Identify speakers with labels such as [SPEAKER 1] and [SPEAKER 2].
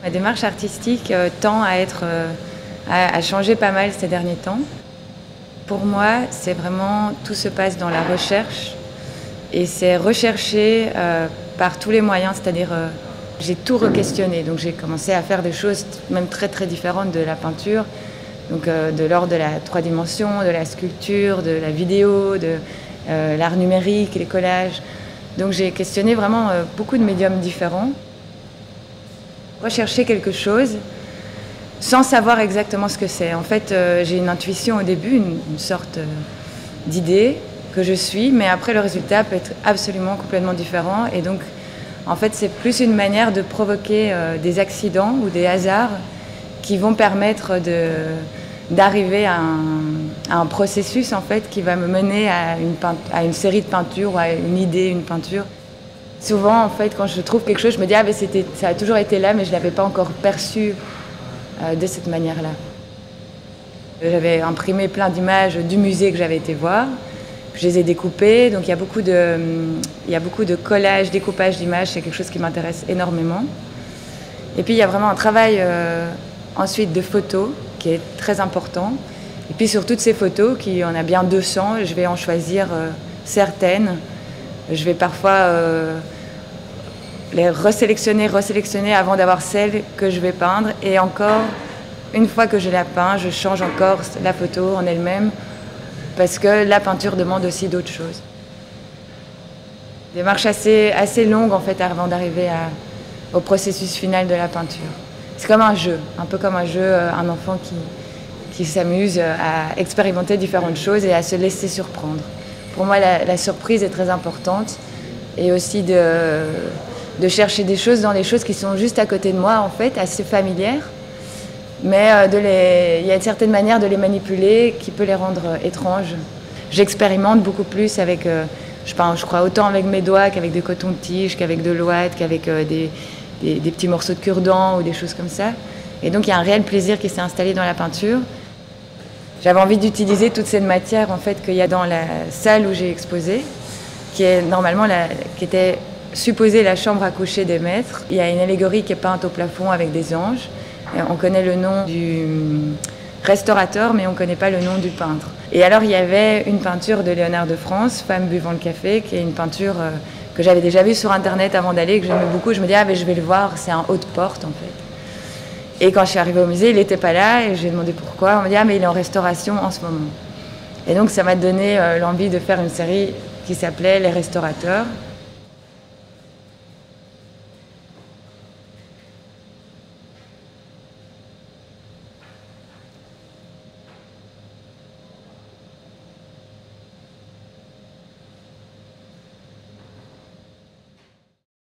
[SPEAKER 1] Ma démarche artistique tend à changer pas mal ces derniers temps. Pour moi, c'est vraiment, tout se passe dans la recherche et c'est recherché par tous les moyens, c'est-à-dire j'ai tout re-questionné. Donc j'ai commencé à faire des choses même très très différentes de la peinture, donc de l'ordre de la 3 dimensions, de la sculpture, de la vidéo, de l'art numérique, les collages. Donc j'ai questionné vraiment beaucoup de médiums différents. Rechercher quelque chose sans savoir exactement ce que c'est. En fait, j'ai une intuition au début, une sorte d'idée que je suis, mais après le résultat peut être absolument complètement différent. Et donc, en fait, c'est plus une manière de provoquer des accidents ou des hasards qui vont permettre d'arriver à un processus en fait, qui va me mener à une série de peintures ou à une idée, une peinture. Souvent, en fait, quand je trouve quelque chose, je me dis « Ah, mais ça a toujours été là, mais je ne l'avais pas encore perçu de cette manière-là ». J'avais imprimé plein d'images du musée que j'avais été voir. Je les ai découpées, donc il y a beaucoup de collages, découpage d'images, c'est quelque chose qui m'intéresse énormément. Et puis il y a vraiment un travail ensuite de photos qui est très important. Et puis sur toutes ces photos, qui en a bien 200, je vais en choisir certaines. Je vais parfois les resélectionner avant d'avoir celle que je vais peindre. Et encore, une fois que je la peins, je change encore la photo en elle-même parce que la peinture demande aussi d'autres choses. Des démarches assez longues en fait avant d'arriver au processus final de la peinture. C'est comme un jeu, un peu comme un jeu, un enfant qui s'amuse à expérimenter différentes choses et à se laisser surprendre. Pour moi, la surprise est très importante et aussi de chercher des choses dans les choses qui sont juste à côté de moi, en fait, assez familières. Mais il y a une certaine manière de les manipuler qui peut les rendre étranges. J'expérimente beaucoup plus avec, je crois, autant avec mes doigts qu'avec des cotons-tiges, qu'avec de l'ouate, qu'avec des petits morceaux de cure-dent ou des choses comme ça. Et donc il y a un réel plaisir qui s'est installé dans la peinture. J'avais envie d'utiliser toute cette matière en fait qu'il y a dans la salle où j'ai exposé, qui est normalement qui était supposée la chambre à coucher des maîtres. Il y a une allégorie qui est peinte au plafond avec des anges. Et on connaît le nom du restaurateur, mais on ne connaît pas le nom du peintre. Et alors il y avait une peinture de Léonard de France, Femme buvant le café, qui est une peinture que j'avais déjà vue sur internet avant d'aller, que j'aimais beaucoup. Je me dis ah mais je vais le voir, c'est un haut de porte en fait. Et quand je suis arrivée au musée, il n'était pas là et j'ai demandé pourquoi. On m'a dit « Ah, mais il est en restauration en ce moment ». Et donc ça m'a donné l'envie de faire une série qui s'appelait « Les restaurateurs ».